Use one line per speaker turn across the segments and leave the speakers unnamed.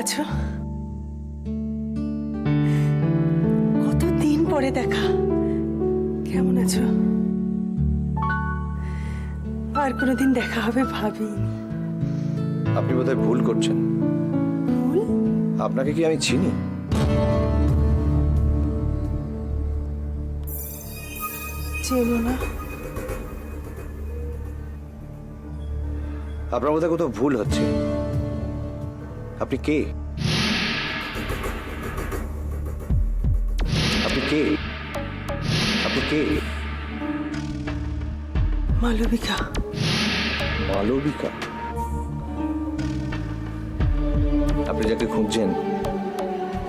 আছো? কতদিন পরে দেখা। কেমন আছো? আর কোনোদিন দেখা হবে ভাবিনি।
আপনি বোধহয় ভুল করছেন।
ভুল?
আপনাকে কি আমি চিনি?
চেনো না?
আপনার বোধহয় কোথাও ভুল হচ্ছে। আপনি কে? আপনি কে? আপনি কে?
মালবিকা।
মালবিকা? আপনি যাকে খুঁজছেন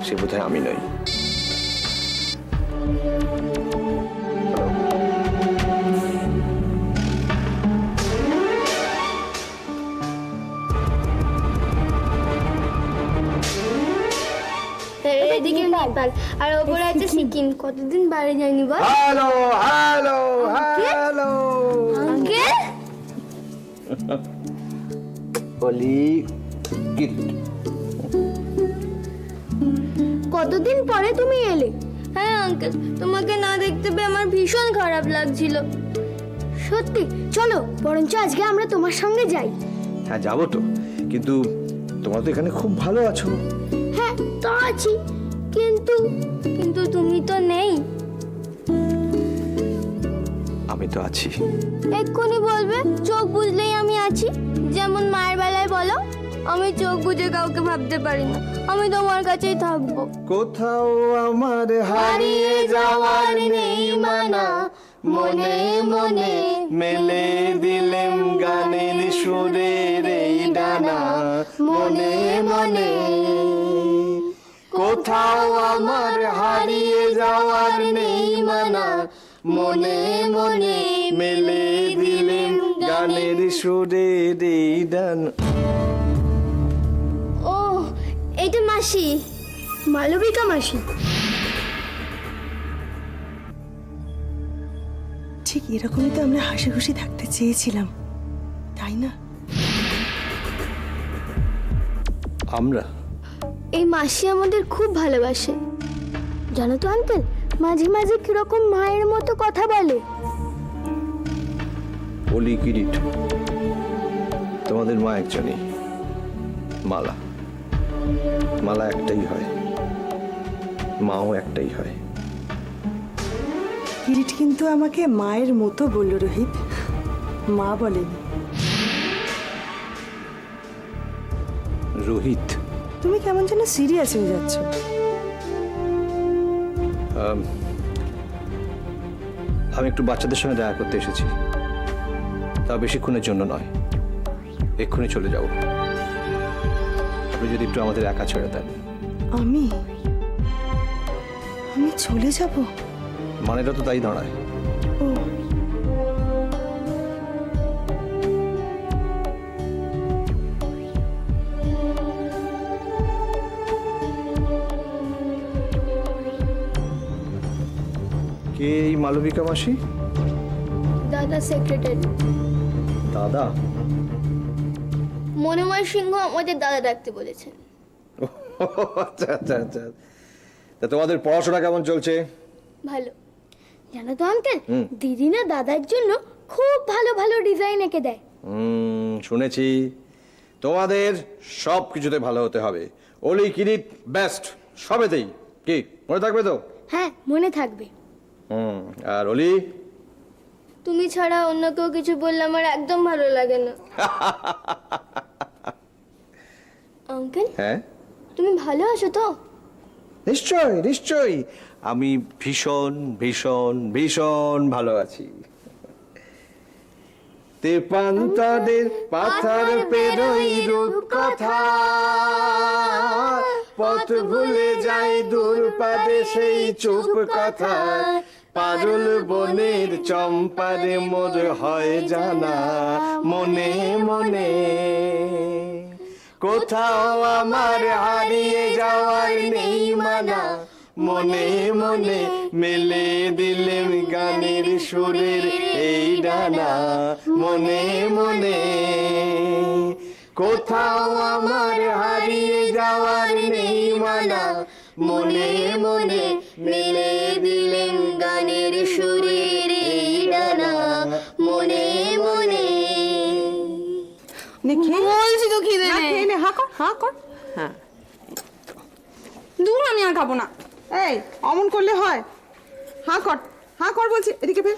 সে বোধহয় আমি নই।
এদিকে নেপাল আর ওপরে আছে সিকিম। কতদিন বাইরে যায়নি বল?
হ্যালো হ্যালো হ্যালো
আঙ্কেল
বলি গিট।
কতদিন পরে তুমি এলে? হ্যাঁ আঙ্কেল, তোমাকে না দেখতে পেয়ে আমার ভীষণ খারাপ লাগছিল। সত্যি? চলো বরঞ্চ আজকে আমরা তোমার সঙ্গে যাই।
হ্যাঁ যাবো তো, কিন্তু তোমরা তো এখানে খুব ভালো আছো।
হ্যাঁ তো আছি, কিন্তু কিন্তু তুমি তো নেই।
আমি তো আছি।
এক্ষুনি বলবে চোখ বুঝলেই আমি আছি, যেমন মায়ের বেলায় বলো। আমি চোখ বুঝে কাউকে ভাবতে পারি না, আমি তোমার কাছেই থাকবো।
কোথাও আমার হারিয়ে যাওয়ার নেই মানা, মনে মনে মেলে দিলেম গানের সুরের এই ডানা। মনে মনে কোথাও আমার হারিয়ে যাওয়ার নেই মানা, মনে মনে মেলে দিলেম গানের সুরের এই ডানা।
ও এইটা মাসি, মালবিকা মাসি।
ঠিক এরকমই তো আমরা হাসি খুশি থাকতে চেয়েছিলাম, তাই না?
আমরা?
এই মাসি আমাদের খুব ভালোবাসে, জানো তো আঙ্কেল। মাঝে মাঝে কিরকম মায়ের মতো কথা বলে।
অলি কিরিট, তোমাদের মা একজনই, মালা। মালা একটাই হয়, মাও একটাই হয়।
কিরিট কিন্তু আমাকে মায়ের মতো বলল রোহিত, মা বলেনি।
রোহিত,
তুমি কেমন যেন সিরিয়াস হয়ে যাচ্ছ।
আমি একটু বাচ্চাদের সঙ্গে দেখা করতে এসেছি, তা বেশিক্ষণের জন্য নয়, এক্ষুনি চলে যাব। আপনি যদি একটু আমাদের একা ছেড়ে দেন।
আমি আমি চলে যাব?
মানেটা তো তাই দাঁড়ায়।
ও,
কে এই মালবিকা মাসি?
দাদা সেক্রেটারি।
দাদা?
মনোময় সিংহ আমাদের দাদা ডাকতে বলেছেন।
আচ্ছা আচ্ছা আচ্ছা। তা তোমাদের পড়াশোনা কেমন চলছে?
ভালো। জানো তো আঙ্কেল, দিদি না দাদার জন্য খুব ভালো ভালো ডিজাইন এঁকে দেয়।
শুনেছি। তোমাদের সব কিছুতে ভালো হতে হবে। অলি কিরিট বেস্ট সবেতেই। কি মনে থাকবে তো?
হ্যাঁ মনে থাকবে।
আর অলি?
তুমি ছাড়া অন্য কেউ কিছু বললে আমার একদম ভালো লাগে না। আঙ্কেল,
হ্যাঁ
তুমি ভালো আছো তো?
নিশ্চয় নিশ্চয়, আমি ভীষণ ভীষণ ভীষণ ভালো আছি। তেপান্তরের পাথার পেরোই রূপ কথা, পথ ভুলে যাই দূর পাবে সেই চুপ কথা। পারুল বনের চম্পারে মোর হয় জানা, মনে মনে কোথাও আমার হারিয়ে যাওয়ার নেই মানা। মনে মনে মেলে দিলেম গানের সুরের এই ডানা। মনে মনে
কোথাও আমার হারিয়ে যাওয়ার নেই মানা, মনে মনে মেলে দিলেন গানের সুরের এই ডানা, মনে মনে।
বলছি তো খিদে নেই।
খেয়ে নে, হা কর, হা কর। হ্যাঁ,
দূর, আমি আর খাবো না।
এই অমন করলে হয়? হা কর, হা কর বলছি, এদিকে ফের।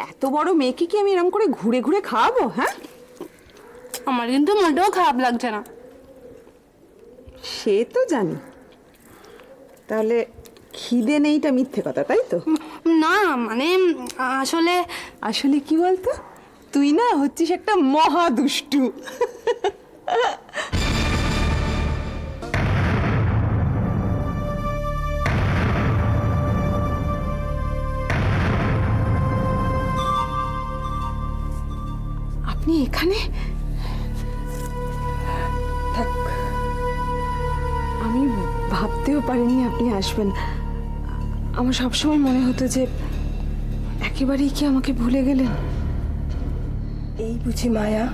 এত বড় মেয়েকে কি আমি এরকম করে ঘুরে ঘুরে খাওয়াবো? হ্যাঁ,
আমার কিন্তু মোটেও খারাপ লাগছে না।
সে তো জানি। তাহলে খিদে নেইটা মিথ্যে কথা, তাই তো?
না মানে আসলে
আসলে কি বলতো, তুই না হচ্ছিস একটা মহা দুষ্টু। আপনি এখানে? থাক, আমি ভাবতেও পারিনি আপনি আসবেন। আমার সবসময় মনে হতো যে একেবারেই কি আমাকে ভুলে গেলেন।
এই বুঝি মায়া?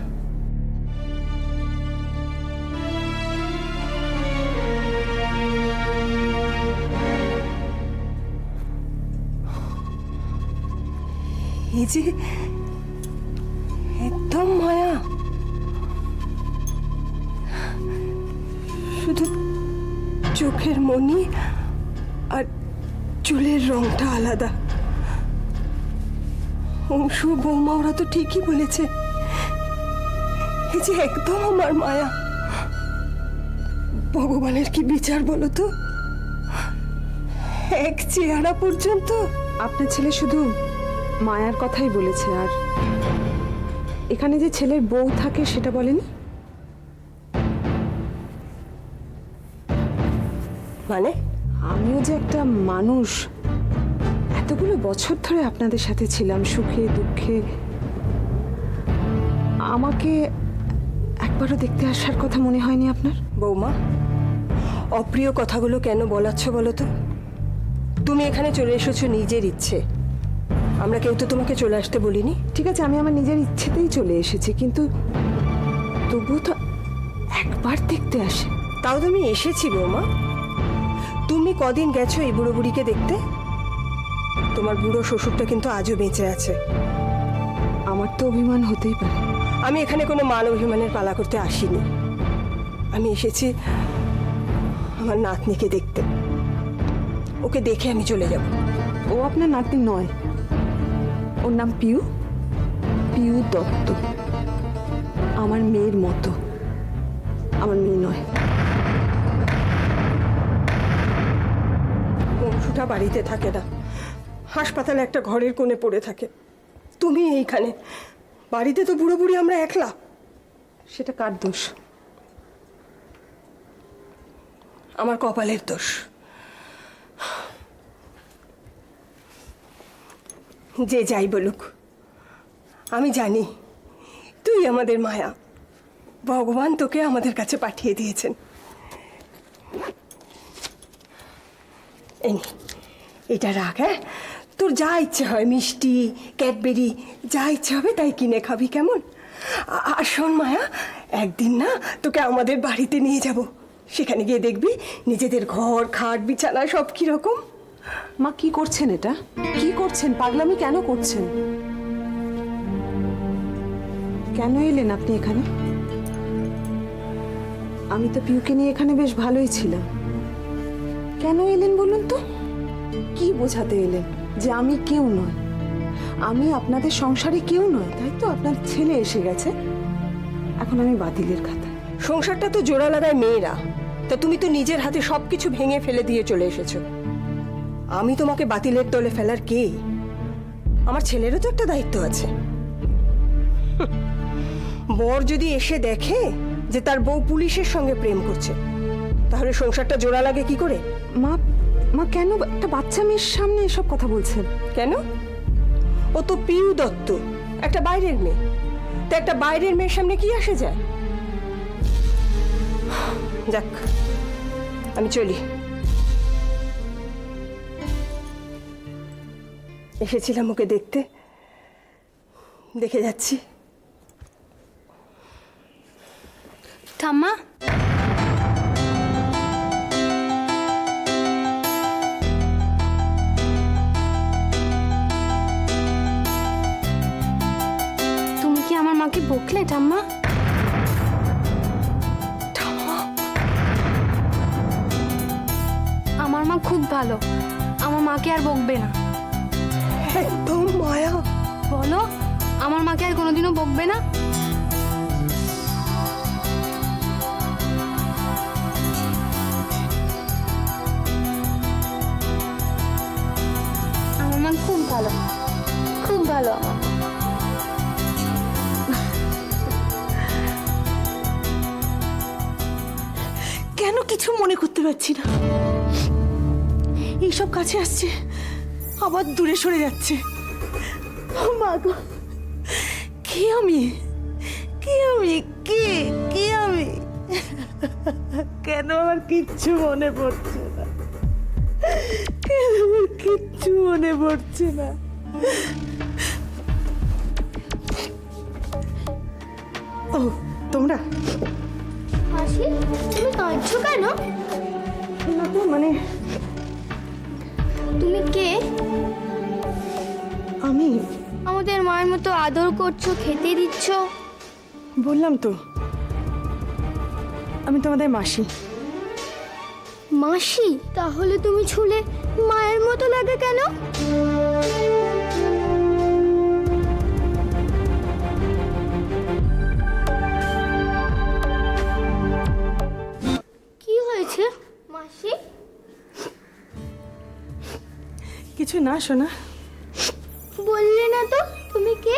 এই যে একদম মায়া, শুধু চোখের মনি আর চুলের রংটা আলাদা। অংশু বৌমা ওরা তো ঠিকই বলেছে, এই যে একদম আমার মায়া। ভগবানের কি বিচার বলো তো, এক চেহারা পর্যন্ত।
আপনার ছেলে শুধু মায়ার কথাই বলেছে, আর এখানে যে ছেলের বউ থাকে সেটা বলেনি।
মানে
আমিও যে একটা মানুষ, এতগুলো বছর ধরে আপনাদের সাথে ছিলাম, সুখে দুঃখে। আমাকে একবারও দেখতে আসার কথা মনে হয়নি আপনার?
বৌমা, অপ্রিয় কথাগুলো কেন বলাচ্ছ বলো তো? তুমি এখানে চলে এসেছো নিজের ইচ্ছে, আমরা কেউ তো তোমাকে চলে আসতে বলিনি।
ঠিক আছে, আমি আমার নিজের ইচ্ছেতেই চলে এসেছি, কিন্তু তবুও তো একবার দেখতে আসে।
তাও তো আমি এসেছি বৌমা। তুমি কদিন গেছো এই বুড়ো বুড়িকে দেখতে? তোমার বুড়ো শ্বশুরটা কিন্তু আজও বেঁচে আছে।
আমার তো অভিমান হতেই পারে।
আমি এখানে কোনো মান অভিমানের পালা করতে আসিনি, আমি এসেছি আমার নাতনিকে দেখতে। ওকে দেখে আমি চলে যাব।
ও আপনার নাতনি নয়, ওর নাম পিউ, পিউ দত্ত। আমার মেয়ের মতো, আমার মেয়ে নয়।
অংশুটা বাড়িতে থাকে না, হাসপাতালে একটা ঘরের কোণে পড়ে থাকে। তুমি এইখানে, বাড়িতে তো বুড়ো বুড়ি আমরা একলা।
সেটা কার দোষ?
আমার কপালের দোষ। যে যাই বলুক, আমি জানি তুই আমাদের মায়া। ভগবান তোকে আমাদের কাছে পাঠিয়ে দিয়েছেন। এই নে, এটা রাখ। হ্যাঁ, তোর যা ইচ্ছে হয়, মিষ্টি, ক্যাডবেরি, যা ইচ্ছে হবে তাই কিনে খাবি, কেমন? আর শোন মায়া, একদিন না তোকে আমাদের বাড়িতে নিয়ে যাব। সেখানে গিয়ে দেখবি নিজেদের ঘর, খাট, বিছানা সব কিরকম।
মা, কি করছেন এটা? কি করছেন? পাগলামি কেন করছেন? কেন এলেন আপনি এখানে? আমি তো পিউকে নিয়ে এখানে বেশ ভালোই ছিলাম। কেন এলেন বলুন তো? কি বোঝাতে এলেন যে আমি কেউ নয়? আমি আপনাদের সংসারে কেউ নয়, তাই তো? আপনার ছেলে এসে গেছে, এখন আমি বাতিলের খাতা।
সংসারটা তো জোড়া লাগায় মেয়েরা, তা তুমি তো নিজের হাতে সবকিছু ভেঙে ফেলে দিয়ে চলে এসেছো। আমি তোমাকে বাতিলের দলে ফেলার কে? আমার ছেলেরও তো একটা দায়িত্ব আছে। বর যদি এসে দেখে যে তার বউ পুলিশের সঙ্গে প্রেম করছে, তাহলে সংসারটা জোড়া লাগে কি করে?
মা, মা কেন একটা বাচ্চা মেয়ের সামনে এসব কথা বলছেন?
কেন? ও তো পিউ দত্ত, একটা বাইরের মেয়ে। তা একটা বাইরের মেয়ের সামনে কি আসে যায়? যাক, আমি চলি। এসেছিলাম ওকে দেখতে, দেখে যাচ্ছি।
ঠাম্মা, তুমি কি আমার মাকে বকলে ঠাম্মা? আমার মা খুব ভালো, আমার মাকে আর বকবে না।
একদম মায়া।
বলো, আমার মাকে আর কোনোদিনও বকবে না? আমার মা খুব ভালো, খুব ভালো আমার মা।
কেন কিছু মনে করতে পারছি না, এইসব কাছে আসছে আবার দূরে সরে যাচ্ছে। ও মা গো, কে আমি, কে আমি, কে কে আমি? কেন আমার কিচ্ছু মনে পড়ছে না, কেন আমার কিচ্ছু মনে পড়ছে না। ও তোমরা?
মাসি, তুমি কাঁদছো কেন?
না তো, মানে
তুমি কে?
আমি
আমাদের মায়ের মতো আদর করছো, খেতে দিচ্ছ।
বললাম তো, আমি তোমাদের মাসি।
মাসি? তাহলে তুমি ছুলে মায়ের মতো লাগে কেন? কি হয়েছে মাসি?
কিছু না শোনা।
বললে না তো তুমি কে?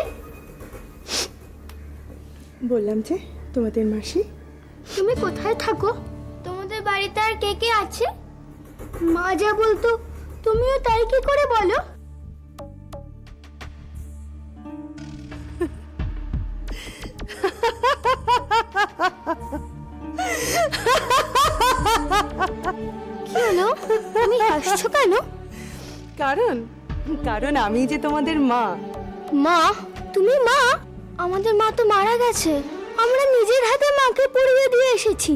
বললাম যে তোমাদের মাসি।
তুমি কোথায় থাকো? তোমাদের বাড়িতে আর কে কে আছে? মা যা বলতো তুমিও তাই কি করে বলো? কি হলো? তুমি হাসছো কেন?
কারণ আমি যে তোমাদের মা।
মা? তুমি মা? আমাদের মা তো মারা গেছে, আমরা নিজের হাতে মাকে পুড়িয়ে দিয়ে এসেছি।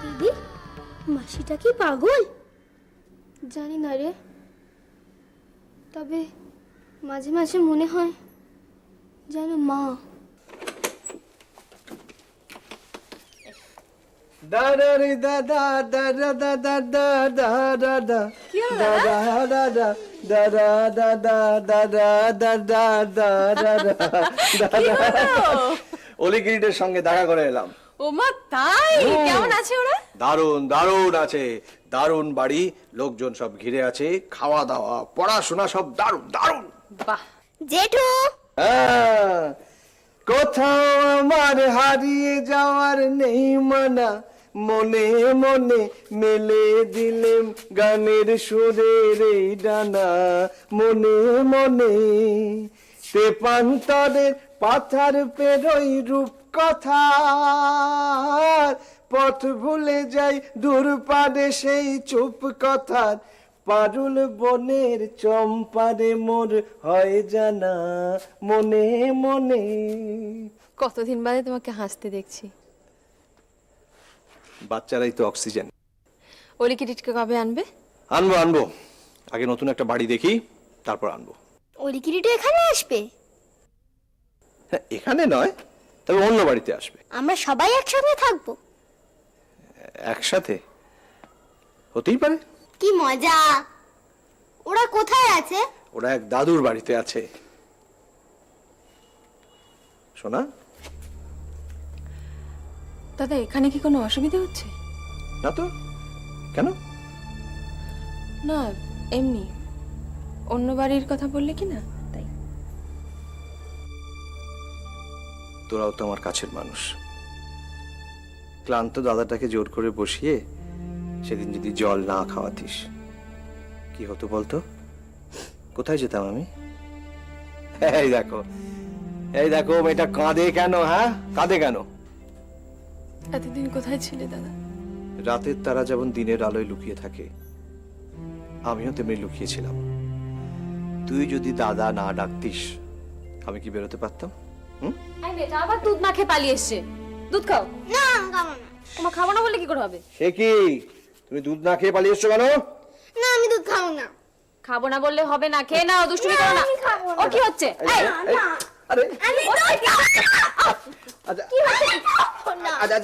দিদি, মাসিটা কি পাগল? জানি না রে, তবে মাঝে মাঝে মনে হয় যেন মা।
দাদা রে দাদা দাদা দাদা দাদা দাদা দাদা দাদা দাদা দাদা দাদা দাদা দাদা অলিগিরিটের সঙ্গে দেখা করে এলাম।
ওমা তাই? কেমন আছে ওরা?
দারুণ দারুণ আছে, দারুণ বাড়ি, লোকজন সব ঘিরে আছে, খাওয়া দাওয়া পড়াশোনা সব দারুণ দারুণ।
বাহ।
জেঠু,
হ্যাঁ, কোথাও আমার হারিয়ে যাওয়ার নেই মানা, মনে মনে মেলে দিলেম গানের সুরের এই ডানা, মনে মনে তেপান্তরের পাথার পেরোই রূপ কথা, পথ ভুলে যাই দূর পারে সেই চুপ কথার, পারুল বনের চম্পারে মোর হয় জানা, মনে মনে।
কতদিন বাদে তোমাকে হাসতে দেখছি।
বাচ্চারাই তো অক্সিজেন।
অলিকিটিটকে কবে আনবে?
আনবো আনবো, আগে নতুন একটা বাড়ি দেখি, তারপর আনবো।
অলিকিরিটা এখানে আসবে?
হ্যাঁ, এখানে নয়, তবে অন্য বাড়িতে আসবে।
আমরা সবাই একসাথে থাকবো?
একসাথে হতেই পারে।
কি মজা! ওরা কোথায় আছে?
ওরা এক দাদুর বাড়িতে আছে। শোনা,
দাদা এখানে কি কোনো অসুবিধা হচ্ছে?
না তো, কেন?
না এমনি, অন্য বাড়ির কথা বললে কি না, তাই।
তোরাও তো আমার কাছের মানুষ। ক্লান্ত দাদাটাকে জোর করে বসিয়ে সেদিন যদি জল না খাওয়াতিস কি হতো বলতো? কোথায় যেতাম আমি? এই দেখো মেয়েটা কাঁদে কেন? হ্যাঁ, কাঁদে কেন?
এতদিন কোথায় ছিলে দাদা?
রাতের তারা যেমন দিনের আলোয় লুকিয়ে থাকে, আমিও তেমনি লুকিয়েছিলাম। তুই যদি দাদা না ডাকতিস আমি কি বেরোতে পারতাম?
এই মেয়েটা আবার দুধ না খেয়ে পালিয়ে এসছে। দুধ খাও।
না খাবো না।
তোমার খাবো না বললে কি করে হবে?
সে কি, তুমি দুধ না খেয়ে পালিয়ে এসছো কেন?
না আমি দুধ খাবো না।
খাবো না বললে হবে না, খেয়ে নাও, দুষ্টুমি করো না। ও কি হচ্ছে? এই,
আরে
আমি দুধ খাবো না।
আচ্ছা
কি হচ্ছে? খাবো না।
আচ্ছা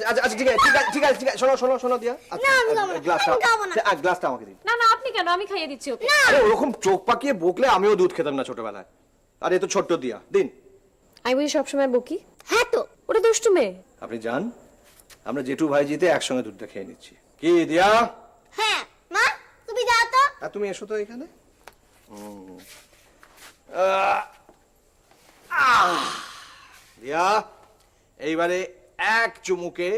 ঠিক আছে শোনো দিয়া।
না, আমি খাবো না।
গ্লাসটা,
আমি খাবো না।
গ্লাসটা আমাকে দিন।
না না আপনি কেন? আমি খাইয়ে দিচ্ছি ওকে।
আরে ওরকম চোখ পাকিয়ে বকলে আমিও দুধ খেতাম না ছোটবেলায়। আরে এ তো ছোট্ট দিয়া, দিন।
আমি বুঝি সবসময় বকি?
হ্যাঁ তো।
ওটা দুষ্টু মেয়ে।
আপনি যান, আমরা জেঠু ভাইজিতে একসঙ্গে দুধটা খেয়ে নিচ্ছি। কি দিয়া?
হ্যাঁ মা তুমি যাও তো।
আর তুমি এসো তো এখানে। দিয়া, এইবারে এক চুমুকে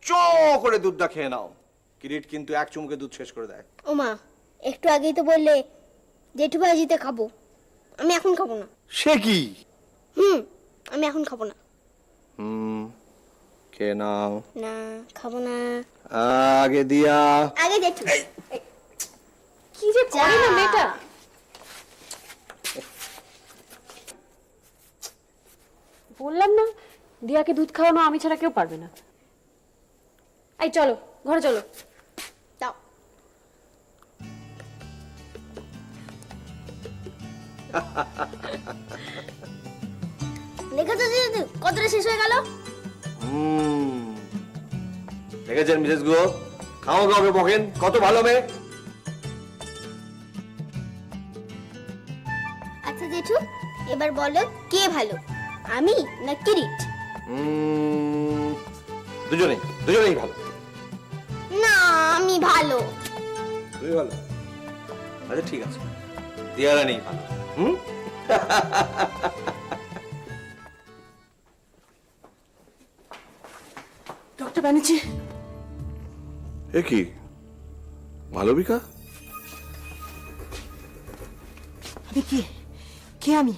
চো করে দুধটা খেয়ে নাও। কিরিট কিন্তু এক চুমুকে দুধ শেষ করে দেয়।
ও মা একটু আগেই তো বললে জেঠু ভাজিতে খাবো, আমি এখন খাবো না।
সে কি?
আমি এখন খাবো না।
খেয়ে নাও।
না খাবো না।
আগে দিয়া।
আগে জেঠু।
কি যে করে না মেয়েটা। বললাম না দিয়াকে দুধ খাওয়ানো আমি ছাড়া কেউ পারবে না। এই চলো ঘরে চলো।
দাও। দেখেছো দিদি কতটা শেষ হয়ে গেল?
দেখেছেন মিসেস গো, খাও খাওয়াকে বকেন, কত ভালো মেয়ে।
আচ্ছা জেঠু এবার বলো কে ভালো, আমি না কিরিট?
দুজনেই ভালো।
না আমি ভালো।
তুই ভালো? আচ্ছা ঠিক আছে, দিয়ারা নেই ভালো।
ডক্টর ব্যানার্জি।
এ কি মালবিকা?
আমি কে? কে আমি?